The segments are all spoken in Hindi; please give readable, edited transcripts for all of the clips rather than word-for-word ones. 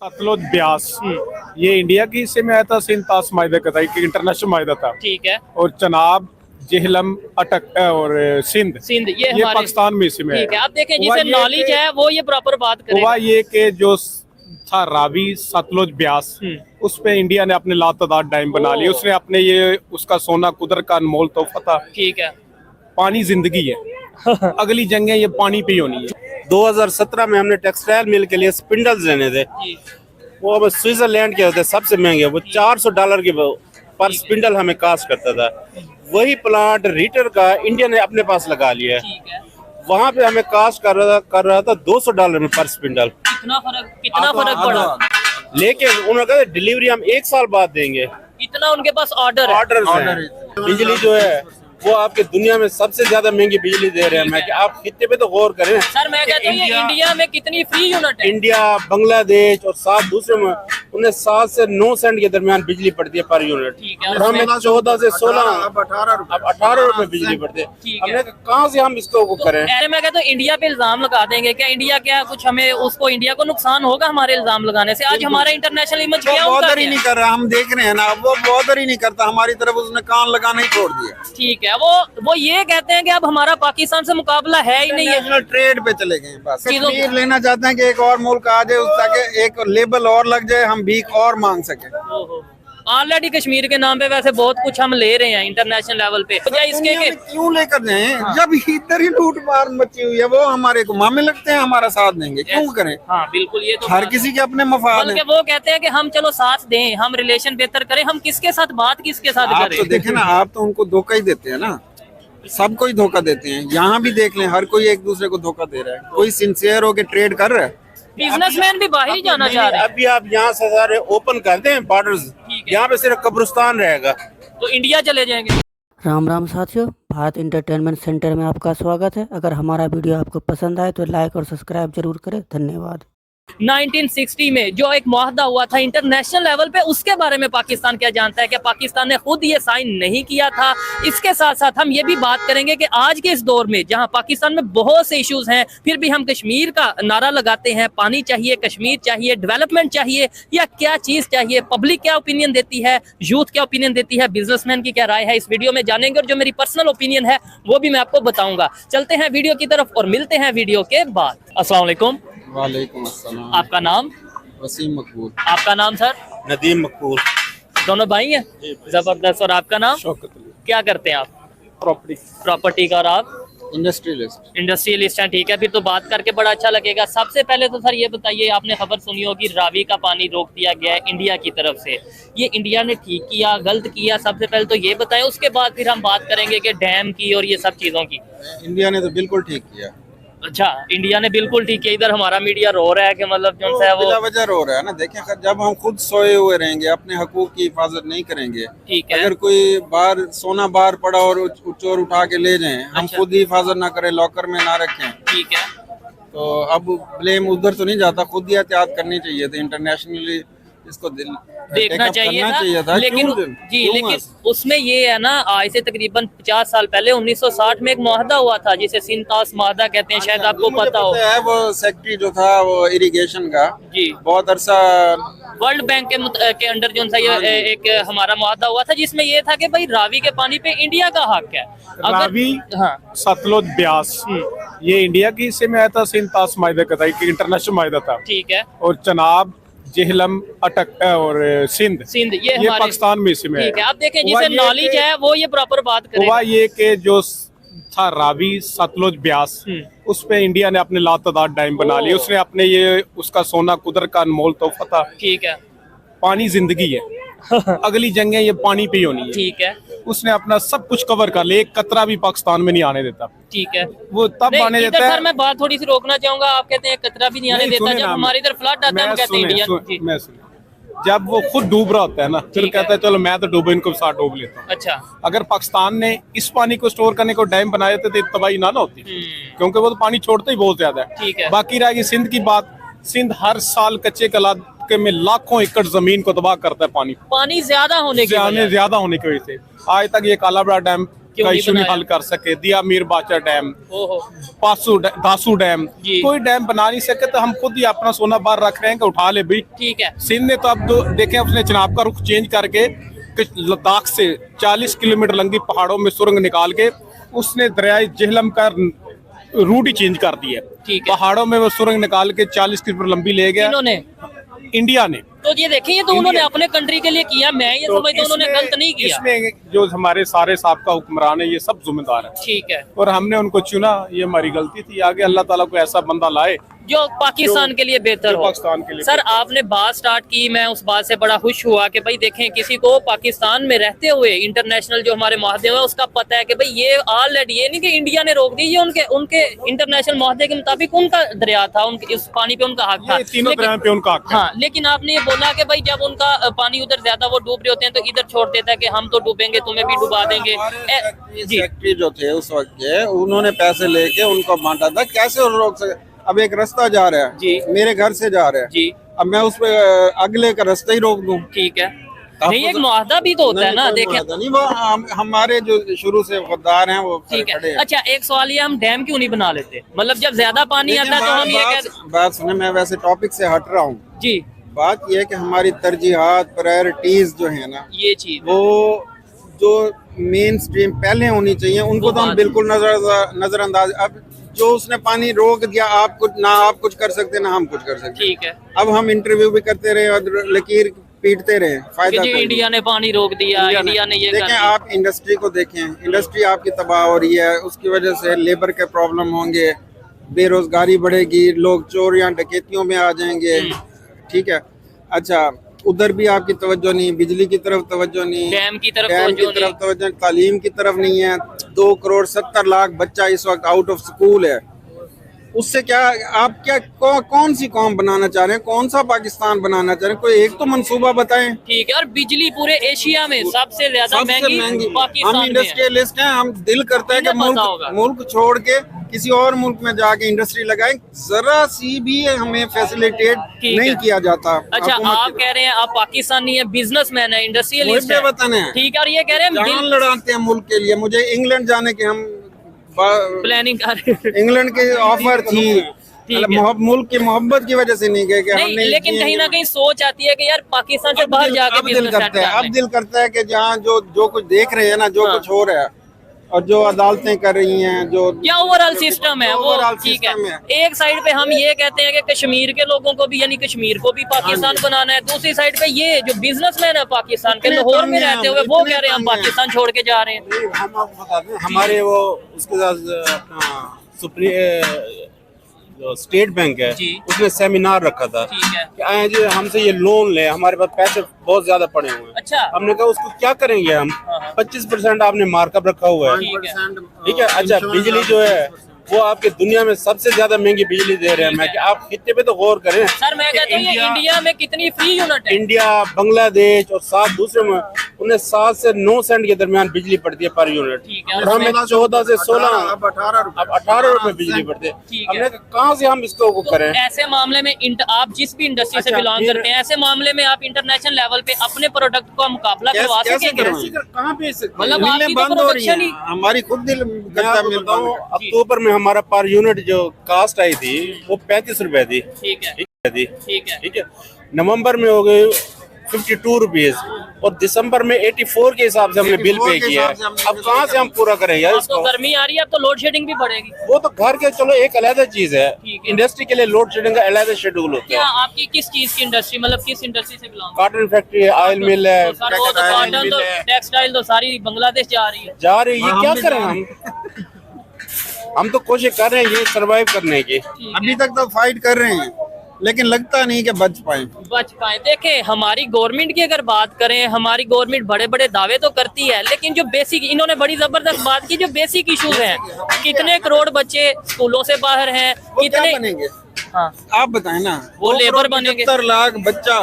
सतलुज ब्यास ये इंडिया की हिस्से में आया था। सिंध तास माहिदा का था, एक इंटरनेशनल माहिदा था। ठीक है। और चनाब जेहलम अटक और सिंध ये हमारे पाकिस्तान में हिस्से में ठीक है। है। अब देखें जिसे नॉलेज है वो ये प्रॉपर बात करेगा। हुआ ये कि जो था रावी सतलुज ब्यास, उस पे इंडिया ने अपने लातादाद डैम बना लिए। उसने अपने ये उसका सोना कुदरत का अनमोल तोहफा था। ठीक है। पानी जिंदगी है। अगली जंगें ये पानी पे ही होनी है। 2017 में हमने टेक्सटाइल मिल के लिए स्पिंडल्स लेने थे। वो अब स्विट्जरलैंड के होते सबसे महंगे, वो $400 के पर स्पिंडल हमें कास्ट करता था। वही प्लांट रीटर का इंडिया ने अपने पास लगा लिया है। वहाँ पे हमें कास्ट कर रहा था $200 में पर स्पिंडल। कितना फर्क पड़ा। लेकिन उन्होंने कहा डिलीवरी हम 1 साल बाद देंगे। इतना उनके पास ऑर्डर बिजली जो है वो आपके दुनिया में सबसे ज्यादा महंगी बिजली दे रहे हैं। मैं कि आप खित्ते पे तो गौर करें। सर मैं कहता हूँ ये इंडिया में कितनी फ्री यूनिट है। इंडिया, बांग्लादेश और 7 दूसरे में उन्हें 7 से 9 सेंट के दरमियान बिजली पड़ती है पर यूनिट। और हमें 14 से 16 अब 18 रुपए बिजली पड़ती है। हमने कहाँ से हम इसको करें। मैं कहता हूँ इंडिया पे इल्जाम लगा देंगे क्या? इंडिया क्या कुछ हमें उसको इंडिया को नुकसान होगा हमारे इल्जाम लगाने से? आज हमारा इंटरनेशनल इमेज क्या बॉदर ही नहीं कर रहा। हम देख रहे हैं ना, वो बॉदर ही नहीं करता हमारी तरफ। उसने कान लगाना ही छोड़ दिया। ठीक है। वो ये कहते हैं कि अब हमारा पाकिस्तान से मुकाबला है ही नहीं है। ट्रेड पे चले गए बस। कश्मीर लेना चाहते हैं कि एक और मुल्क आ जाए, ताकि एक लेबल और लग जाए, हम भीख और मांग सके। ऑलरेडी कश्मीर के नाम पे वैसे बहुत कुछ हम ले रहे हैं इंटरनेशनल लेवल पे। क्या इसके के क्यों लेकर जाए? जब इधर ही लूट मार मची हुई है, वो हमारे को मामे लगते हैं हमारा साथ देंगे, क्यों करें? हाँ बिल्कुल, ये तो हर किसी के अपने मफाद हैं। वो कहते हैं कि हम चलो साथ दें, हम रिलेशन बेहतर करें। हम किसके साथ बात किसके साथ आप करें? तो देखें ना, आप तो उनको धोखा ही देते हैं ना। सबको ही धोखा देते हैं। यहाँ भी देख लें, हर कोई एक दूसरे को धोखा दे रहा है। कोई सिंसियर होके ट्रेड कर रहा है। बिजनेसमैन भी बाहर ही जाना चाह रहे हैं। अभी आप यहाँ से सारे ओपन करते हैं बॉर्डर्स, यहाँ पे सिर्फ कब्रिस्तान रहेगा तो इंडिया चले जाएंगे। राम राम साथियों, भारत इंटरटेनमेंट सेंटर में आपका स्वागत है। अगर हमारा वीडियो आपको पसंद आए तो लाइक और सब्सक्राइब जरूर करें। धन्यवाद। 1960 में जो एक मुआहदा हुआ था इंटरनेशनल लेवल पे, उसके बारे में पाकिस्तान क्या जानता है? क्या पाकिस्तान ने खुद ये साइन नहीं किया था? इसके साथ साथ हम ये भी बात करेंगे कि आज के इस दौर में जहां पाकिस्तान में बहुत से इश्यूज हैं, फिर भी हम कश्मीर का नारा लगाते हैं। पानी चाहिए, कश्मीर चाहिए, डेवलपमेंट चाहिए, या क्या चीज चाहिए? पब्लिक क्या ओपिनियन देती है, यूथ क्या ओपिनियन देती है, बिजनेसमैन की क्या राय है, इस वीडियो में जानेंगे। और जो मेरी पर्सनल ओपिनियन है वो भी मैं आपको बताऊंगा। चलते हैं वीडियो की तरफ और मिलते हैं वीडियो के बाद। अस्सलाम वालेकुम। वालेकुम अस्सलाम। आपका नाम? वसीम मकबूल। आपका नाम सर? नदीम मकबूल। दोनों भाई हैं? जबरदस्त। और आपका नाम? शौकत अली। क्या करते हैं आप? प्रॉपर्टी का। और आप? इंडस्ट्रियलिस्ट हैं। ठीक है, फिर तो बात करके बड़ा अच्छा लगेगा। सबसे पहले तो सर ये बताइए, आपने खबर सुनी होगी रावी का पानी रोक दिया गया है इंडिया की तरफ से। ये इंडिया ने ठीक किया, गलत किया? सबसे पहले तो ये बताएं, उसके बाद फिर हम बात करेंगे कि डैम की और ये सब चीजों की। इंडिया ने तो बिल्कुल ठीक किया। अच्छा, इंडिया ने बिल्कुल ठीक है। इधर हमारा मीडिया रो रहा है कि मतलब जो है वो बिला वजह रो रहा है ना। देखें, जब हम खुद सोए हुए रहेंगे, अपने हकूक की हिफाजत नहीं करेंगे, ठीक है। अगर कोई बाहर सोना बाहर पड़ा और चोर उठा के ले जाएं, हम अच्छा। खुद ही हिफाजत ना करें, लॉकर में ना रखें, ठीक है। तो अब ब्लेम उधर तो नहीं जाता। खुद ही एहतियात करनी चाहिए थी। इंटरनेशनली इसको देखना चाहिए था। लेकिन लेकिन उसमें ये है ना, आज से तकरीबन 50 साल पहले 1960 में एक मुआहदा हुआ था जिसे सिंध तास मुआहदा कहते हैं, शायद आपको पता हो। वो सेक्रेटरी जो था वो इरिगेशन का, जी बहुत अरसा वर्ल्ड बैंक के अंडर जो था ये एक हमारा मुआहदा हुआ था, जिसमें ये था कि भाई रावी के पानी पे इंडिया का हक है। रावी सतलुज ब्यास ये इंडिया की हिस्से में आया था। सिंध तास माहिदा का था, एक इंटरनेशनल माहिदा था। ठीक है। और चनाब जेहलम अटक और सिंध ये पाकिस्तान में हिस्से में। ठीक है। अब देखें जिसे नॉलेज है वो ये प्रॉपर बात करेगा। हुआ ये कि जो था रावी सतलुज ब्यास, उस पे इंडिया ने अपने लातादाद डैम बना लिए। उसने अपने ये उसका सोना कुदरत का अनमोल तोहफा था। ठीक है। पानी जिंदगी है। अगली जंगें ये पानी पे ही होनी है। ठीक है। उसने अपना सब कुछ कवर कर लिया, एक कतरा भी पाकिस्तान में नहीं आने देता। ठीक है। वो तब आने देता है। सर मैं बात थोड़ी सी रोकना चाहूंगा। आप कहते हैं कतरा भी नहीं आने देता, जब हमारी इधर फ्लड आता है हम कहते हैं इंडिया। जब वो खुद डूब रहा होता है ना, फिर कहता है चलो मैं तो डूबे, इनको साथ डूब लेता हूँ। अच्छा। अगर पाकिस्तान ने इस पानी को स्टोर करने को डैम बनाए थे तो तबाही ना होती, क्योंकि वो तो पानी छोड़ता ही बहुत ज्यादा है। ठीक है। बाकी रह गई सिंध की बात। सिंध हर साल कच्चे कलाद में लाखों एकड़ जमीन को तबाह करता है। पानी ज्यादा होने की वजह से आज तक ये कालाबड़ा डैम क्यों का नहीं इशू नहीं बनाया? हल कर सके। दिया मीर बाचा डैम, ओहो, दासू डैम, जी। कोई डैम बना नहीं सके, तो हम खुद ही अपना सोना बाहर रख रहे हैं कि उठा ले भाई। ठीक है। सिंध ने तो अब देखें, उसने चुनाव का रुख चेंज करके लद्दाख से 40 किलोमीटर लंबी पहाड़ों में सुरंग निकाल के उसने दरियाई झेलम का रूट ही चेंज कर दिया। ठीक है। पहाड़ों में वो सुरंग निकाल के 40 किलोमीटर लंबी ले गया इन्होंने इंडिया ने। तो ये देखिए, ये तो उन्होंने अपने कंट्री के लिए किया, मैं ये समझता हूँ उन्होंने गलत नहीं किया। इसमें जो हमारे सारे साबका हुक्मरान है, ये सब जिम्मेदार है ठीक है। और हमने उनको चुना, ये हमारी गलती थी। आगे अल्लाह ताला को ऐसा बंदा लाए जो पाकिस्तान के लिए बेहतर जो हो। पाकिस्तान के लिए सर, आपने बात स्टार्ट की, मैं उस बात से बड़ा खुश हुआ कि भाई देखें, किसी को पाकिस्तान में रहते हुए इंटरनेशनल जो हमारे मुआहदे हैं उसका पता है कि भाई ये ऑलरेडी, ये नहीं कि इंडिया ने रोक दी, ये उनके इंटरनेशनल मुआहदे के मुताबिक उनका दरिया था, उनके इस पानी पे उनका हक था। ये तीनों दरिया पे उनका हक है। हाँ, लेकिन आपने ये बोला कि भाई जब उनका पानी उधर ज्यादा वो डूब रहे होते हैं तो इधर छोड़ देता है कि हम तो डूबेंगे, तुम्हें भी डुबा देंगे। जी, सेक्रेटरी जो थे उस वक्त के, उन्होंने पैसे लेके उनको बांटा था, कैसे वो रोक सके? अब एक रास्ता जा रहा है जी, मेरे घर से जा रहा है जी, अब मैं उस पे अगले का रास्ता ही रोक दूं? ठीक है। नहीं, एक मुआहदा भी तो होता है ना, कोई देखें। मुआहदा नहीं, वो हमारे जो शुरू से गद्दार हैं वो ठीक खड़े है। हैं। अच्छा, एक सवाल ये, हम डैम क्यों नहीं बना लेते? मतलब जब ज्यादा पानी आता है तो हम ये कहते। बात सुने, मैं वैसे टॉपिक से हट रहा हूँ। जी, बात यह है कि हमारी तरजीहात, प्रायोरिटीज जो है ना, ये चीज वो जो मेन स्ट्रीम पहले होनी चाहिए, उनको तो हम बात- बिल्कुल नजरअंदाज। अब जो उसने पानी रोक दिया, आप कुछ कर सकते, ना हम कुछ कर सकते। ठीक है। अब हम इंटरव्यू भी करते रहे और लकीर पीटते रहे, फायदा कि जी कोई इंडिया ने पानी रोक दिया, इंडिया ने ये कर देखें, दिया। आप इंडस्ट्री को देखें, इंडस्ट्री आपकी तबाह हो रही है, उसकी वजह से लेबर के प्रॉब्लम होंगे, बेरोजगारी बढ़ेगी, लोग चोरियां डकैतियों में आ जाएंगे। ठीक है, अच्छा, उधर भी आपकी तवज्जो नहीं, बिजली की तरफ तवज्जो नहीं, डैम की तरफ डैम की तवज्जो तरफ तवज्जो, तालीम की तरफ नहीं है। 2,70,00,000 बच्चा इस वक्त आउट ऑफ स्कूल है। उससे क्या आप कौन सी कौम बनाना चाह रहे हैं? कौन सा पाकिस्तान बनाना चाह रहे हैं? कोई एक तो मंसूबा बताएं। ठीक है। और बिजली पूरे एशिया में सबसे ज्यादा सबसे महंगी। हम पाकिस्तान में है। इंडस्ट्रियलिस्ट हैं, हम दिल करता है कि इन्हें पता होगा। मुल्क छोड़ के किसी और मुल्क में जाके इंडस्ट्री लगाएं, जरा सी भी हमें फैसिलिटेट ठीक नहीं है। किया जाता। अच्छा, हुकूमत आप की कह रहे हैं आप पाकिस्तानी है, बिजनेसमैन है, इंडस्ट्रियलिस्ट मुझे है। वतन है। ठीक है। और ये कह रहे हैं जान लड़ाते हैं मुल्क के लिए। मुझे इंग्लैंड जाने के प्लानिंग कर रहे हैं। इंग्लैंड की ऑफर थी, ठीक है। मुल्क की मोहब्बत की वजह से नहीं गए कि हम नहीं, नहीं लेकिन जिएंगे। कहीं ना कहीं सोच आती है कि यार पाकिस्तान से अब बाहर दिल- जाके अब दिल बिजनेस सेट करता है, करना अब है। दिल करता है कि जहाँ जो कुछ देख रहे हैं ना, जो हाँ। कुछ हो रहा है और जो अदालतें कर रही हैं, जो क्या ओवरऑल सिस्टम है वो, ओवरऑल ठीक सिस्टम है। एक साइड पे हम ये कहते हैं कि कश्मीर के लोगों को भी, यानी कश्मीर को भी पाकिस्तान बनाना है, दूसरी साइड पे ये जो बिजनेसमैन है पाकिस्तान के, इतने लाहौर में तंग हैं रहते हम, हुए वो इतने कह रहे हैं हम तंग हैं। पाकिस्तान छोड़ के जा रहे हैं। नहीं, हम आपको बता दें, हमारे वो उसके साथ अपना जो स्टेट बैंक है, जी। उसने सेमिनार रखा था ठीक है। कि आए जी हमसे ये लोन ले, हमारे पास पैसे बहुत ज्यादा पड़े हुए हैं। अच्छा। हमने कहा उसको क्या करेंगे हम? हाँ। 25% आपने मार्कअप रखा हुआ है। ठीक है। ठीक है। अच्छा, बिजली जो है वो आपकी दुनिया में सबसे ज्यादा महंगी बिजली दे रहे हैं। मैं कि आप खित्ते पे तो गौर करें। सर, मैं कहता हूँ ये इंडिया में कितनी फ्री यूनिट है। इंडिया, बांग्लादेश और 7 दूसरे में उन्हें 7 से 9 सेंट के दरमियान बिजली पड़ती है पर यूनिट। ठीक है। और हमें 14 से 16, अब 18 रुपए। अब 18 रुपए बिजली पड़ती है। ठीक है। हमने कहा कहाँ से हम इसको वो करें? ऐसे मामले में आप जिस भी इंडस्ट्री से अच्छा, बिलोंग फिर- करते हैं, ऐसे मामले में आप इंटरनेशनल लेवल पे अपने प्रोडक्ट का मुकाबला करवा कैसे सकेंगे? करवाएं? कहाँ पे मतलब मिलें आपकी तो बंद हो रही प्रोडक्शन हैं। ही। हमारी खुद दिल मैं करता आपको मिल बताऊं, बंद। अक्टूबर में हमारा पर यूनिट जो कास्ट आई थी वो 35 रुपए थी। ठीक है। ठीक है। ठीक है। नवंबर में हो गई 52 रुपीज और दिसंबर में 84 के हिसाब से हमने बिल 84 पे के किया है। हिसाब से हमने अब बिल कहाँ पे से हम पूरा करें यार अब तो इसको? गर्मी आ रही है, अब तो लोड शेडिंग भी बढ़ेगी। वो तो घर के चलो एक अलग चीज है, ठीक है। इंडस्ट्री के लिए लोड शेडिंग का अलग शेड्यूल होता क्या है। आपकी किस चीज की इंडस्ट्री, मतलब किस इंडस्ट्री से बिलोंग? कॉटन फैक्ट्री है, ऑयल मिल है, तो सर, वो तो टेक्सटाइल कॉटन मिल तो है, टेक्सटाइल तो सारी बांग्लादेश जा रही है। जा रही है। हाँ, क्या हम भी करें जा हम तो कोशिश कर रहे हैं ये सरवाइव करने की। अभी तक तो फाइट कर रहे हैं, लेकिन लगता नहीं कि बच पाए। बच पाए। देखें, हमारी गवर्नमेंट की अगर बात करें, हमारी गवर्नमेंट बड़े बड़े दावे तो करती है, लेकिन जो बेसिक, इन्होंने बड़ी जबरदस्त बात की, जो बेसिक इश्यूज हैं, कितने करोड़ बच्चे स्कूलों से बाहर हैं, वो क्या कितने। बनेंगे? हाँ, आप बताएं ना। वो लेबर बनेंगे। 75 लाख बच्चा,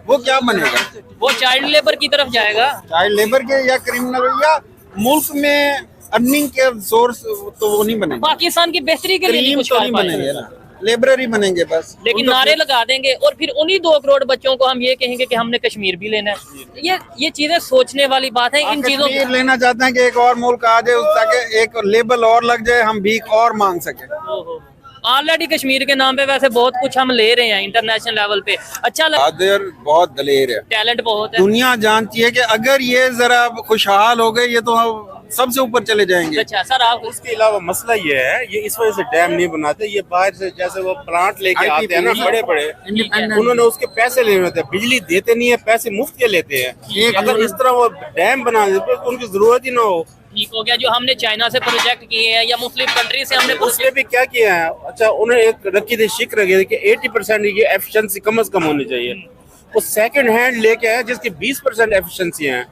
वो क्या बनेगा? वो चाइल्ड लेबर की तरफ जाएगा। चाइल्ड लेबर के या क्रिमिनल या मुल्क में अर्निंग के सोर्स तो वो नहीं बनेंगे। पाकिस्तान की बेहतरी के लिए नहीं क्रीम कुछ तो कर नहीं पाए। बनेंगे ना। लेबररी बनेंगे बस। लेकिन नारे लगा देंगे और फिर उन्हीं 2 करोड़ बच्चों को हम ये कहेंगे कि हमने कश्मीर भी लेना है। ये चीजें सोचने वाली बात है। इन चीजों कश्मीर लेना चाहते हैं कि एक और मुल्क आ जाए ताकि एक लेबल और लग जाए, हम भीख और मांग सके। ऑलरेडी कश्मीर के नाम पे वैसे बहुत कुछ हम ले रहे हैं इंटरनेशनल लेवल पे। अच्छा कादिर बहुत दलेर है, टैलेंट बहुत है। दुनिया जानती है कि अगर ये जरा खुशहाल हो गए ये तो सबसे ऊपर चले जाएंगे। अच्छा सर, आप उसके अलावा मसला ये है, ये इस वजह से डैम नहीं बनाते, ये बाहर से जैसे वो प्लांट लेके आते हैं ना बड़े बड़े, उन्होंने उसके पैसे लेने होते हैं, बिजली देते नहीं है, पैसे मुफ्त के लेते हैं। अगर इस तरह वो डैम बना देते तो उनकी जरूरत ही ना हो। ठीक हो गया। जो हमने चाइना से प्रोजेक्ट किए हैं या मुस्लिम कंट्री से हमने उसने भी क्या किया है, अच्छा उन्हें एक रखी थी शिक रखी थी कि 80% की एफिशिएंसी कम से कम होनी चाहिए। वो सेकंड हैंड लेके आए जिसकी 20% एफिशिएंसी है,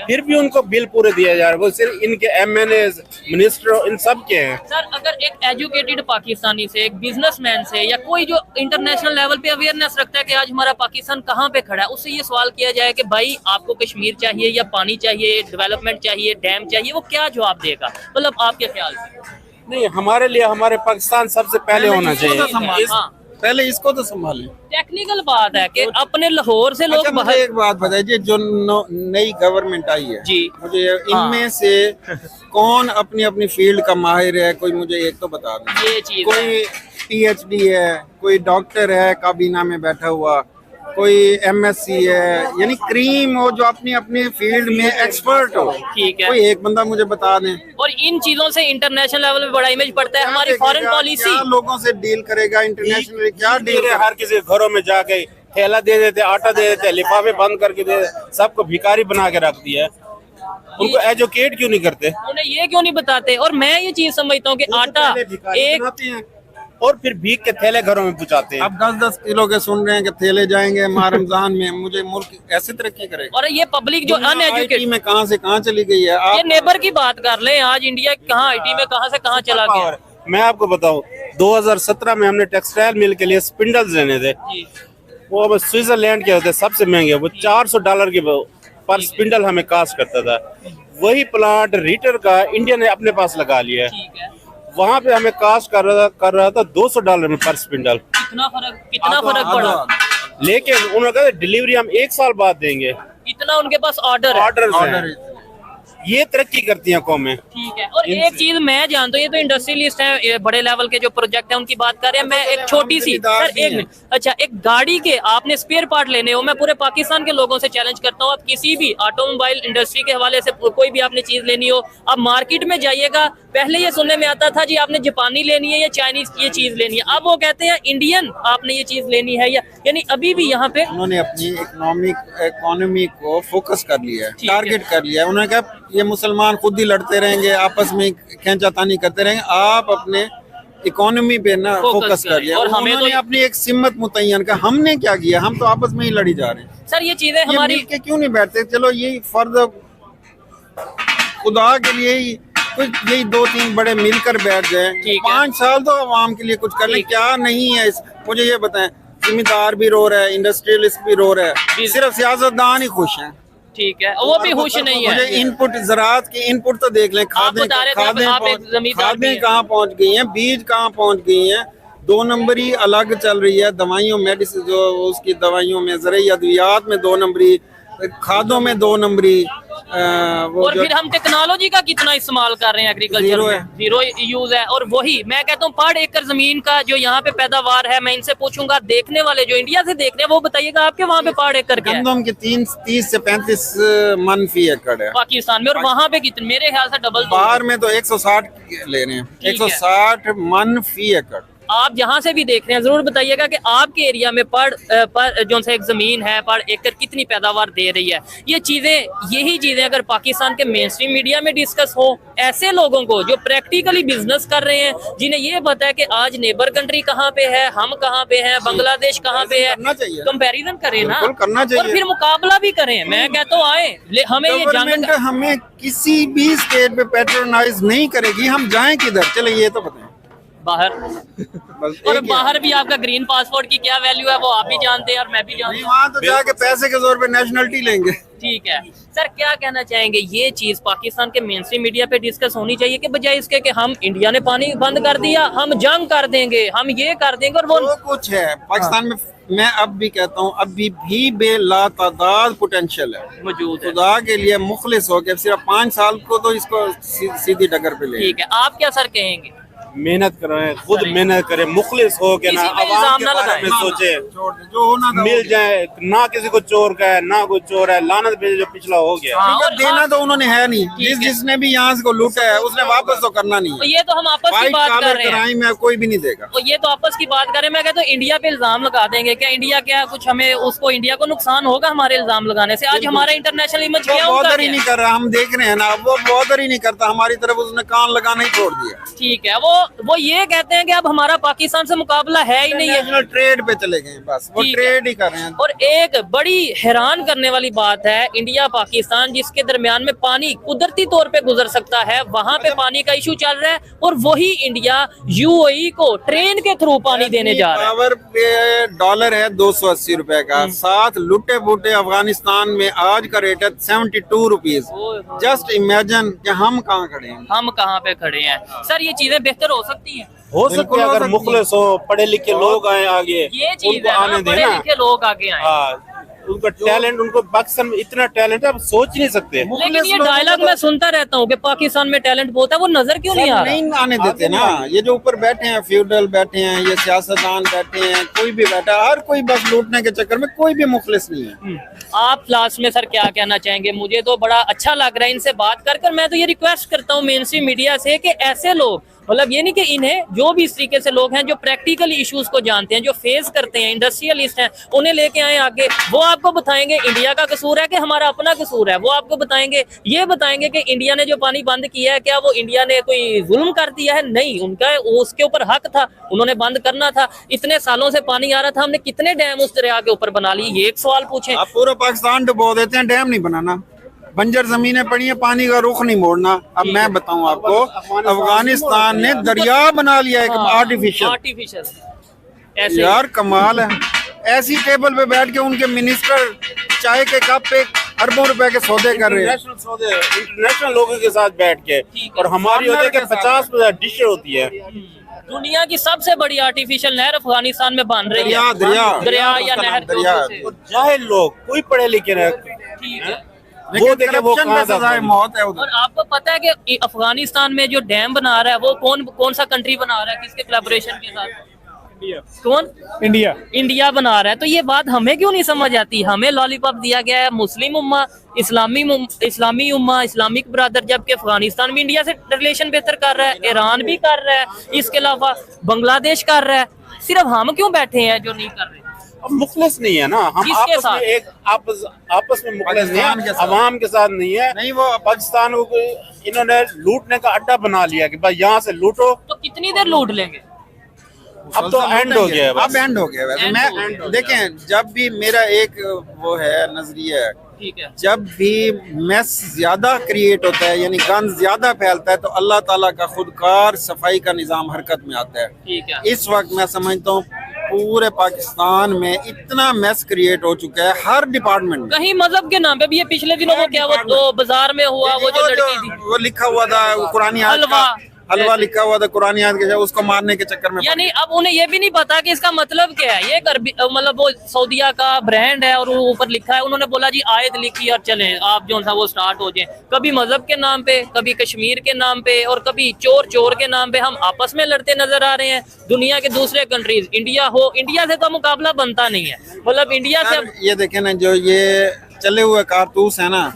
फिर भी उनको बिल पूरे दिया जा रहा है। वो सिर्फ इनके MNA मिनिस्टर इन सब के हैं। सर, अगर एक एजुकेटेड पाकिस्तानी से, एक बिजनेसमैन से या कोई जो इंटरनेशनल लेवल पे अवेयरनेस रखता है कि आज हमारा पाकिस्तान कहाँ पे खड़ा है, उससे ये सवाल किया जाए कि भाई आपको कश्मीर चाहिए या पानी चाहिए, डेवलपमेंट चाहिए, डैम चाहिए, वो क्या जवाब देगा? मतलब आपके ख्याल से? नहीं, हमारे लिए हमारे पाकिस्तान सबसे पहले होना चाहिए। पहले इसको तो संभालें। टेक्निकल बात है कि अपने लाहौर से लोग अच्छा, मुझे एक बात बताइए, जो नई गवर्नमेंट आई है जी, मुझे इनमें से कौन अपनी अपनी फील्ड का माहिर है, कोई मुझे एक तो बता दें। ये चीज कोई PhD है, कोई डॉक्टर है काबीना में बैठा हुआ, कोई MSc है, यानी क्रीम हो जो अपनी अपनी फील्ड में एक्सपर्ट हो। ठीक है। कोई एक बंदा मुझे बता दें। और इन चीजों से इंटरनेशनल लेवल पे बड़ा इमेज पड़ता है। हमारी फॉरेन पॉलिसी क्या लोगों से डील करेगा इंटरनेशनल, क्या डील डील हर किसी घरों में जाके ठेला दे देते, आटा दे देते, लिफाफे बंद करके दे देते, सबको भिखारी बना के रख दिया है। उनको एजुकेट क्यों नहीं करते? उन्हें ये क्यों नहीं बताते? और मैं ये चीज समझता हूँ कि आटा एक और फिर भीख के थैले घरों में पहुंचाते हैं। अब 10-10 किलो के सुन रहे हैं कि थैले जाएंगे माह रमजान में। मुझे मुल्क ऐसे तरक्की करेगा? और ये पब्लिक जो अनएजुकेटेड में कहाँ से कहाँ चली गई है। ये नेबर की बात कर ले, आज इंडिया कहाँ IT में कहाँ से कहाँ चला गया। मैं आपको बताऊं, 2017 में हमने टेक्सटाइल मिल के लिए स्पिंडल्स लेने थे, वो अब स्विट्जरलैंड के होते सबसे महंगे, वो $400 के पर स्पिंडल हमें कास्ट करता था। वही प्लांट रीटर का इंडिया ने अपने पास लगा लिया है, वहाँ पे हमें कास्ट कर रहा था $200 में पर स्पिंडल। कितना फर्क पड़ा। लेकिन उन्होंने कहा डिलीवरी हम 1 साल बाद देंगे। इतना उनके पास ऑर्डर ऑर्डर ये तरक्की करती हैं कौमें। ठीक है। और एक चीज मैं जानता हूँ, ये तो इंडस्ट्रियलिस्ट है, ये बड़े लेवल के जो प्रोजेक्ट है उनकी बात कर रहे हैं। मैं एक छोटी सी सर, एक मिनट, अच्छा, एक गाड़ी के आपने स्पेयर पार्ट लेने हो, मैं पूरे पाकिस्तान के लोगों से चैलेंज करता हूँ, आप किसी भी ऑटोमोबाइल इंडस्ट्री के हवाले से कोई भी आपने चीज लेनी हो, आप मार्केट में जाइएगा, पहले ये सुनने में आता था जी आपने जापानी लेनी है या चाइनीज ये चीज लेनी है, अब वो कहते हैं इंडियन आपने ये चीज लेनी है। या यानी अभी भी यहाँ पे उन्होंने अपनी इकोनॉमी को फोकस कर लिया है, टारगेट कर लिया है। उन्होंने कहा ये मुसलमान खुद ही लड़ते रहेंगे, आपस में खींचातानी करते रहेंगे, आप अपने इकोनॉमी पे ना फोकस कर लिया। और हमें तो अपनी एक सिमत मुतय्यन का, हमने क्या किया, हम तो आपस में ही लड़ी जा रहे हैं। सर ये चीजें हमारी के क्यों नहीं बैठते? चलो यही फर्ज खुदा के लिए ही कुछ, यही 2-3 बड़े मिलकर बैठ जाए, 5 साल तो आवाम के लिए कुछ कर ले। क्या नहीं है इस, मुझे ये बताएं, जिम्मेदार भी रो रहा है, इंडस्ट्रियलिस्ट भी रो रहा है, सिर्फ सियासतदान ही खुश हैं। ठीक है, वो भी खुश नहीं है। मुझे इनपुट, ज़राअत की इनपुट तो देख लें, खादें कहाँ पहुँच गई हैं, बीज कहाँ पहुँच गई हैं, 2 नंबरी अलग चल रही है, दवाइयों मेडिसिन जो उसकी दवाइयों में, ज़रूरी अद्वियात में 2 नंबरी, खादों में 2 नंबरी, और फिर हम टेक्नोलॉजी का कितना इस्तेमाल कर रहे हैं एग्रीकल्चर में, 0 यूज है। और वही मैं कहता हूँ, 1.5 एकड़ जमीन का जो यहाँ पे पैदावार है, मैं इनसे पूछूंगा, देखने वाले जो इंडिया से देख रहे हैं वो बताइएगा आपके वहाँ पे 1.5 एकड़ क्या है? गंदम के 30 से 35 मन फी एकड़ है पाकिस्तान में, और वहाँ पे कितने? मेरे ख्याल से डबल। बाहर में तो 160 ले रहे हैं, 160 मन फी एकड़। आप जहाँ से भी देख रहे हैं जरूर बताइएगा कि आपके एरिया में पर जो सा एक जमीन है, 1.5 एकड़ कितनी पैदावार दे रही है। ये चीजें, यही चीजें अगर पाकिस्तान के मेन स्ट्रीम मीडिया में डिस्कस हो, ऐसे लोगों को जो प्रैक्टिकली बिजनेस कर रहे हैं, जिन्हें ये पता है कि आज नेबर कंट्री कहाँ पे है, हम कहाँ पे हैं, बांग्लादेश कहाँ पे है, कंपैरिजन करें ना, करना चाहिए, और फिर मुकाबला भी करें। मैं कहता हूँ आए, हमें ये जंग, हमें किसी भी स्टेट पे पैट्रोनाइज नहीं करेगी, हम जाएं किधर? चले ये तो बताएं। बाहर। और बाहर भी आपका ग्रीन पासपोर्ट की क्या वैल्यू है वो आप भी जानते हैं और मैं भी जानता हूँ। वहाँ तो जाके पैसे के जोर पे नेशनलिटी लेंगे। ठीक है सर, क्या कहना चाहेंगे, ये चीज पाकिस्तान के मेन स्ट्रीम मीडिया पे डिस्कस होनी चाहिए कि बजाय इसके कि हम इंडिया ने पानी बंद कर दिया, हम जंग कर देंगे, हम ये कर देंगे, और वो जो कुछ है पाकिस्तान में, मैं अब भी कहता हूँ अभी भी बेलातादाद पोटेंशियल है मौजूद है। खुदा के लिए मुखलिस हो के सिर्फ 5 साल को तो इसको सीधी डगर पे ले। ठीक है, आप क्या सर कहेंगे? मेहनत करें, खुद मेहनत करें, मुखलिस हो के ना किसी पे आवाम इल्जाम के ना बारे लगाएं। में सोचे, जो होना था मिल जाए, ना किसी को चोर का है ना कोई चोर है, लानत पे जो पिछला हो गया। हाँ, ठीक है, और देना हाँ, तो उन्होंने है नहीं, ठीक है। जिसने भी यहाँ को लूटा है उसने वापस तो करना नहीं तो है। ये तो हम आपस की वाइट बात कर कॉलर रहे हैं, क्राइम है, कोई भी नहीं देगा। तो ये तो आपस की बात करें। मैं कहता हूँ इंडिया पे इल्जाम लगा देंगे क्या? इंडिया क्या कुछ हमें उसको, इंडिया को नुकसान होगा हमारे इल्जाम लगाने से? आज हमारा इंटरनेशनल इमेज क्या होगा? बॉर्डर ही नहीं कर रहा, हम देख रहे हैं ना, वो बॉर्डर ही नहीं करता हमारी तरफ, उसने कान लगाना ही छोड़ दिया। ठीक है, वो ये कहते हैं कि अब हमारा पाकिस्तान से मुकाबला है ही नहीं है, इंटरनेशनल ट्रेड पे चले गए बस, वो ठीक है। ट्रेड ही कर रहे हैं। और एक बड़ी हैरान करने वाली बात है, इंडिया पाकिस्तान जिसके दरमियान में पानी कुदरती तौर पे गुजर सकता है, वहां पे पानी का इशू चल रहा है, और वही इंडिया यूएई को ट्रेन के थ्रू पानी देने जा रहा है। पावर पे डॉलर है 280 रुपए का, साथ लुटे बूटे अफगानिस्तान में आज का रेट है 72 रुपीज। जस्ट इमेजिन कि हम कहाँ खड़े हैं। हम कहाँ पे खड़े हैं सर? ये चीजें बेहतर हो सकती हैं? हो सकता बिल्कुल है हो अगर सकती मुखलिस हो, पढ़े लिखे लोग आए आगे, ये चीज उनको है ना, आने पढ़े देना। लिखे लोग आगे आए। हाँ, उनका टैलेंट, उनको पाकिस्तान में इतना टैलेंट है, आप सोच ही नहीं सकते। लेकिन ये डायलॉग मैं सुनता रहता हूँ कि पाकिस्तान में टैलेंट बहुत है, वो नजर क्यों नहीं आ रहा? नहीं आने देते ना, ये जो ऊपर बैठे हैं, फ्यूडल बैठे हैं, ये सियासतदान बैठे हैं, कोई भी बैठा है, हर कोई बस लूटने के चक्कर में, कोई भी मुखलिस नहीं है। आप लास्ट में सर क्या कहना चाहेंगे? मुझे तो बड़ा अच्छा लग रहा है इनसे बात कर। मैं तो ये रिक्वेस्ट करता हूँ मेन स्ट्रीम मीडिया से कि ऐसे लोग, मतलब ये नहीं कि इन्हें, जो भी इस तरीके से लोग हैं जो प्रैक्टिकल इश्यूज को जानते हैं, जो फेस करते हैं, इंडस्ट्रियलिस्ट हैं, उन्हें लेके आए आगे। वो आपको बताएंगे इंडिया का कसूर है कि हमारा अपना कसूर है। वो आपको बताएंगे, ये बताएंगे कि इंडिया ने जो पानी बंद किया है, क्या वो इंडिया ने कोई जुल्म कर दिया है? नहीं, उनका उसके ऊपर हक था, उन्होंने बंद करना था। इतने सालों से पानी आ रहा था, हमने कितने डैम उस दरिया के ऊपर बना लिए? ये एक सवाल पूछें। आप पूरा पाकिस्तान डुबो देते हैं, डैम नहीं बनाना, बंजर जमीनें पड़ी है, पानी का रुख नहीं मोड़ना। अब मैं बताऊं आपको, अफगानिस्तान ने दरिया बना लिया एक आर्टिफिशियल। ऐसे यार कमाल है, ऐसी टेबल पे बैठ के उनके मिनिस्टर चाय के कप पे अरबों रुपए के सौदे कर रहे हैं। इंटरनेशनल सौदे, इंटरनेशनल लोगों के साथ बैठ के, और हमारी होती है कि 50 डिशें होती है। दुनिया की सबसे बड़ी आर्टिफिशियल नहर अफगानिस्तान में बन रही है। दरिया या नहर के दरिया। ऊपर से। और जाहिल लोग, कोई पढ़े लिखे नहीं, ठीक है। वो देखे वो करप्शन पे कहाँ सजाए मौत है और उधर। आपको पता है कि अफगानिस्तान में जो डैम बना रहा है वो कौन सा कंट्री बना रहा है, किसके कोलैबोरेशन के साथ? कौन? इंडिया बना रहा है। तो ये बात हमें क्यों नहीं समझ आती? हमें लॉलीपॉप दिया गया है मुस्लिम उम्मा, इस्लामी उम्मा, इस्लामिक ब्रदर, जबकि अफगानिस्तान भी इंडिया से रिलेशन बेहतर कर रहा है, ईरान भी कर रहा है, इसके अलावा बांग्लादेश कर रहा है। सिर्फ हम क्यों बैठे हैं जो नहीं कर रहे? अब मुखलिस नहीं है ना, हम किसके आपस साथ? में एक आपस में मुखलिस नहीं पाकिस्तान के है, साथ। अवाम के साथ नहीं है। नहीं, वो पाकिस्तान को इन्होंने लूटने का अड्डा बना लिया कि भाई यहाँ से लूटो। तो कितनी देर लूट लेंगे? अब तो एंड हो गया है बस। अब एंड हो गया वैसे। End हो मैं देखें, जब भी मेरा एक वो है नजरिया है, ठीक है। जब भी मैस ज्यादा क्रिएट होता है, यानी गंद ज्यादा फैलता है, तो अल्लाह ताला का खुदकार सफाई का निजाम हरकत में आता है। ठीक है। इस वक्त मैं समझता हूँ पूरे पाकिस्तान में इतना मैस क्रिएट हो चुका है हर डिपार्टमेंट में। कहीं मजहब के नाम पे भी ये पिछले दिनों वो क्या, वो बाजार में हुआ, वो जो लड़की थी, वो लिखा हुआ था कुरानी हलवा लिखा हुआ था कुरानी आयत के, उसको मारने के चक्कर में। यानी अब उन्हें ये भी नहीं पता कि इसका मतलब क्या है। ये मतलब वो सऊदिया का ब्रांड है और वो ऊपर लिखा है, उन्होंने बोला जी आयत लिखी और चले आप जो सा वो स्टार्ट हो जाए। कभी मजहब के नाम पे, कभी कश्मीर के नाम पे, और कभी चोर के नाम पे हम आपस में लड़ते नजर आ रहे हैं। दुनिया के दूसरे कंट्रीज, इंडिया से तो मुकाबला बनता नहीं है। मतलब इंडिया से ये देखे ना, जो ये चले हुए कारतूस है ना,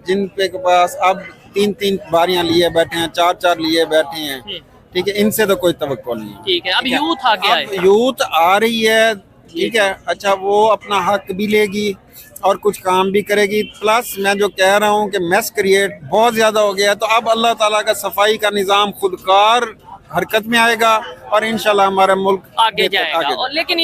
जिन पे के पास अब 3 बारियां लिए बैठे हैं, 4 लिए बैठे हैं, ठीक है, इनसे तो कोई तवक्को नहीं है। ठीक है। अब यूथ आ गया है, यूथ आ रही है, ठीक है, अच्छा वो अपना हक भी लेगी और कुछ काम भी करेगी। प्लस मैं जो कह रहा हूँ कि मैस क्रिएट बहुत ज्यादा हो गया है, तो अब अल्लाह ताला का सफाई का निजाम खुदकार हरकत में आएगा और इंशाल्लाह हमारा मुल्क आगे जाएगा। और लेकिन